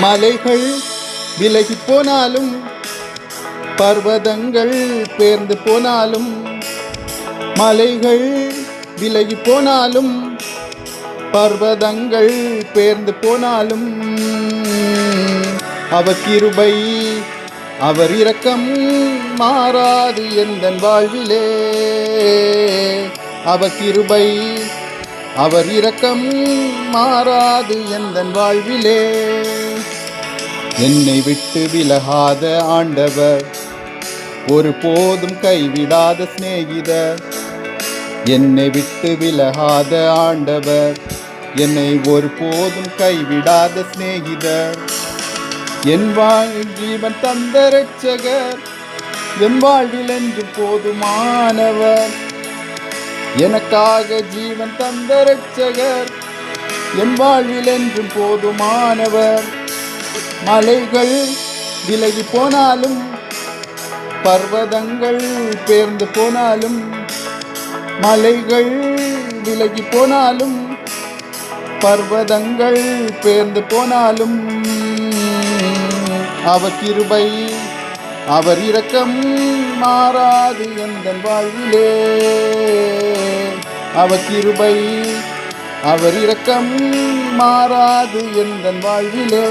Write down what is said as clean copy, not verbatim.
மலைகள் விலகி போனாலும் பர்வதங்கள் பேர்ந்து போனாலும், மலைகள் விலகி போனாலும் பர்வதங்கள் பேர்ந்து போனாலும், அவர் கிருபை அவர் இரக்கம் மாறாது எந்தன் வாழ்விலே. அவர் கிருபை அவர் இரக்கம் மாறாது எந்தன் வாழ்விலே. என்னை விட்டு விலகாத ஆண்டவர், ஒரு போதும் கைவிடாத சிநேகிதர். என்னை விட்டு விலகாத ஆண்டவர், என்னை ஒரு போதும் கைவிடாத சிநேகிதர். என் ஜீவன் தந்த இரட்சகர், என் வாழ்வில் என்று போதுமானவர். எனக்காக ஜீவன் தந்த இரட்சகர், என் வாழ்வில் என்றும் போதுமானவர். மலைகள் விலகி போனாலும் பர்வதங்கள் பேர்ந்து போனாலும், மலைகள் விலகி போனாலும் பர்வதங்கள் பேர்ந்து போனாலும், அவர் கிருபை அவர் இரக்கம் மாறாது எந்தன் வாழ்விலே. அவர் கிருபை அவர் இரக்கம் மாறாது எந்தன் வாழ்விலே.